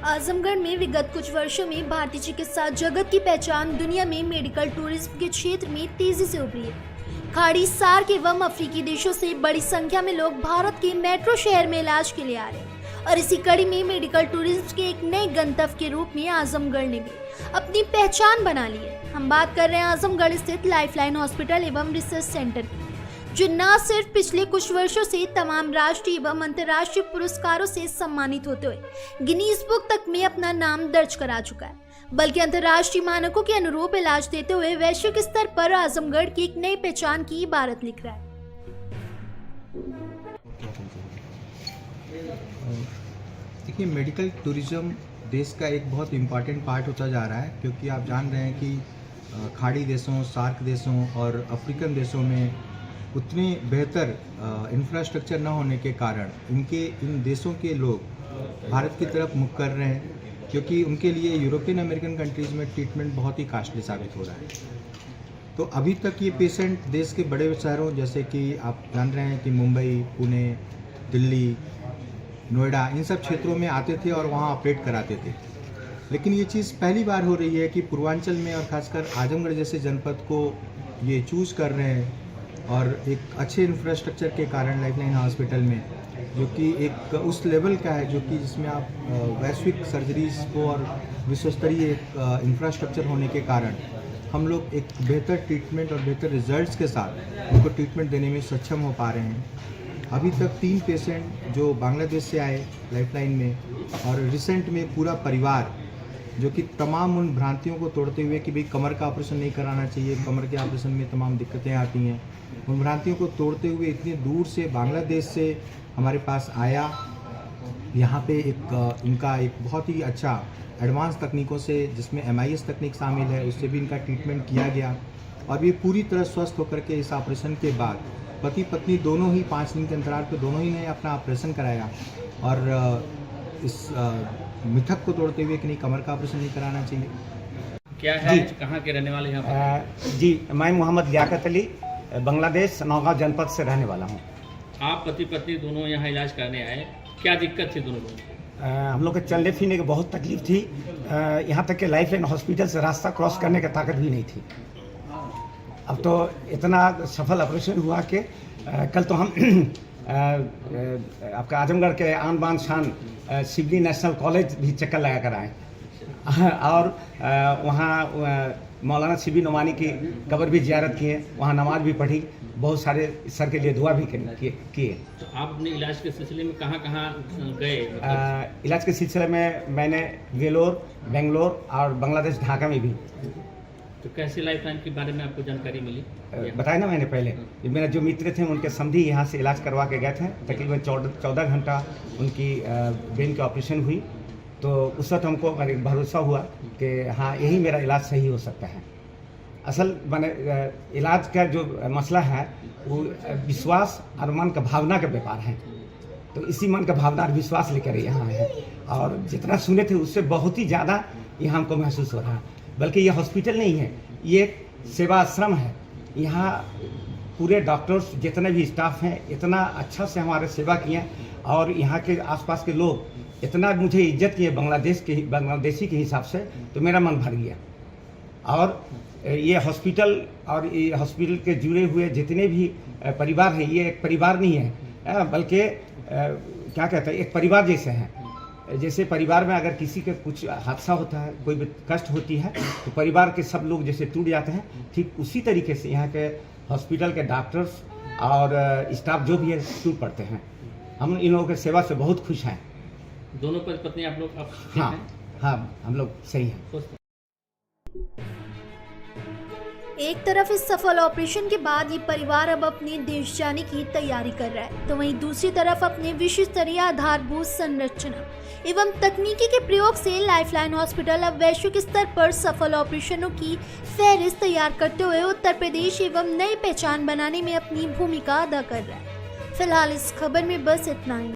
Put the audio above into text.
आजमगढ़ में विगत कुछ वर्षों में भारतीय चिकित्सा जगत की पहचान दुनिया में मेडिकल टूरिज्म के क्षेत्र में तेजी से उभरी है। खाड़ी, सार्क एवं अफ्रीकी देशों से बड़ी संख्या में लोग भारत के मेट्रो शहर में इलाज के लिए आ रहे हैं और इसी कड़ी में मेडिकल टूरिज्म के एक नए गंतव्य के रूप में आजमगढ़ ने भी अपनी पहचान बना ली है। हम बात कर रहे हैं आजमगढ़ स्थित लाइफलाइन हॉस्पिटल एवं रिसर्च सेंटर की, जो न सिर्फ पिछले कुछ वर्षों से तमाम राष्ट्रीय एवं अंतर्राष्ट्रीय पुरस्कारों से सम्मानित होते हुए गिनीज बुक तक में अपना नाम दर्ज करा चुका है, बल्कि अंतर्राष्ट्रीय मानकों के अनुरूप इलाज देते हुए वैश्विक स्तर पर आजमगढ़ की एक नई पहचान की इबारत लिख रहा है। देखिए, मेडिकल टूरिज्म देश का एक बहुत इम्पॉर्टेंट पार्ट होता जा रहा है, क्योंकि आप जान रहे हैं कि खाड़ी देशों, सार्क देशों और अफ्रीकन देशों में उतने बेहतर इंफ्रास्ट्रक्चर न होने के कारण इन देशों के लोग भारत की तरफ मुख कर रहे हैं, क्योंकि उनके लिए यूरोपियन अमेरिकन कंट्रीज़ में ट्रीटमेंट बहुत ही कॉस्टली साबित हो रहा है। तो अभी तक ये पेशेंट देश के बड़े शहरों जैसे कि आप जान रहे हैं कि मुंबई, पुणे, दिल्ली, नोएडा, इन सब क्षेत्रों में आते थे और वहाँ ऑपरेट कराते थे। लेकिन ये चीज़ पहली बार हो रही है कि पूर्वांचल में और ख़ासकर आजमगढ़ जैसे जनपद को ये चूज़ कर रहे हैं, और एक अच्छे इंफ्रास्ट्रक्चर के कारण लाइफलाइन हॉस्पिटल में, जो कि एक उस लेवल का है जो कि जिसमें आप वैश्विक सर्जरीज को और विश्वस्तरीय इंफ्रास्ट्रक्चर होने के कारण हम लोग एक बेहतर ट्रीटमेंट और बेहतर रिजल्ट्स के साथ उनको ट्रीटमेंट देने में सक्षम हो पा रहे हैं। अभी तक 3 पेशेंट जो बांग्लादेश से आए लाइफलाइन में, और रिसेंट में पूरा परिवार जो कि तमाम उन भ्रांतियों को तोड़ते हुए कि भाई कमर का ऑपरेशन नहीं कराना चाहिए, कमर के ऑपरेशन में तमाम दिक्कतें आती हैं, उन भ्रांतियों को तोड़ते हुए इतनी दूर से बांग्लादेश से हमारे पास आया। यहाँ पे इनका एक बहुत ही अच्छा एडवांस तकनीकों से, जिसमें MIS तकनीक शामिल है, उससे भी इनका ट्रीटमेंट किया गया और ये पूरी तरह स्वस्थ होकर के इस ऑपरेशन के बाद पति पत्नी दोनों ही 5 दिन के अंतराल पर दोनों ही ने अपना ऑपरेशन कराया, और इस मिथक को तोड़ते हुए कि नहीं, कमर का ऑपरेशन नहीं कराना चाहिए। क्या है, कहाँ के रहने वाले यहाँ पर? जी, मैं मोहम्मद लियाकत अली, बांग्लादेश नौगांव जनपद से रहने वाला हूँ। आप पति पत्नी दोनों यहाँ इलाज करने आए, क्या दिक्कत थी दोनों लोगों? हम लोग के चलने फिरने की बहुत तकलीफ थी। यहाँ तक कि लाइफलाइन हॉस्पिटल से रास्ता क्रॉस करने की ताकत भी नहीं थी। अब तो इतना सफल ऑपरेशन हुआ कि कल तो हम आपका आजमगढ़ के आन बान शान सिवनी नेशनल कॉलेज भी चक्कर लगा कर आए और वहाँ मौलाना शिबी नोमानी की कब्र भी ज़ियारत किए, वहाँ नमाज भी पढ़ी, बहुत सारे सर के लिए दुआ भी किए। तो आप अपने इलाज के सिलसिले में कहाँ गए? इलाज के सिलसिले में मैंने वेलोर, बेंगलोर और बांग्लादेश ढाका में भी। तो कैसे लाइफलाइन के बारे में आपको जानकारी मिली? बताया ना मैंने पहले, मेरा जो मित्र थे उनके समधी यहाँ से इलाज करवा के गए थे। तकरीबन 14 घंटा उनकी ब्रेन की ऑपरेशन हुई, तो उस वक्त हमको भरोसा हुआ कि हाँ, यही मेरा इलाज सही हो सकता है। असल मैंने इलाज का जो मसला है वो विश्वास और मन का भावना का व्यापार है। तो इसी मन का भावना और विश्वास लेकर यहाँ है, और जितना सुने थे उससे बहुत ही ज़्यादा यहाँ हमको महसूस हो रहा है। बल्कि ये हॉस्पिटल नहीं है, ये एक सेवा आश्रम है। यहाँ पूरे डॉक्टर्स जितने भी स्टाफ हैं इतना अच्छा से हमारे सेवा किए, और यहाँ के आसपास के लोग इतना मुझे इज्जत किए बांग्लादेशी के हिसाब से, तो मेरा मन भर गया। और ये हॉस्पिटल और ये हॉस्पिटल के जुड़े हुए जितने भी परिवार हैं, ये एक परिवार नहीं है, बल्कि क्या कहते हैं, एक परिवार जैसे हैं। जैसे परिवार में अगर किसी का कुछ हादसा होता है, कोई भी कष्ट होती है, तो परिवार के सब लोग जैसे टूट जाते हैं, ठीक उसी तरीके से यहाँ के हॉस्पिटल के डॉक्टर्स और स्टाफ जो भी है टूट पड़ते हैं। हम इन लोगों की सेवा से बहुत खुश हैं। दोनों पति पत्नी आप लोग? हाँ, हम लोग सही हैं। एक तरफ इस सफल ऑपरेशन के बाद ये परिवार अब अपने देश जाने की तैयारी कर रहा है, तो वहीं दूसरी तरफ अपने विश्व स्तरीय आधारभूत संरचना एवं तकनीकी के प्रयोग से लाइफलाइन हॉस्पिटल अब वैश्विक स्तर पर सफल ऑपरेशनों की फहरिस्त तैयार करते हुए उत्तर प्रदेश एवं नई पहचान बनाने में अपनी भूमिका अदा कर रहा है। फिलहाल इस खबर में बस इतना ही।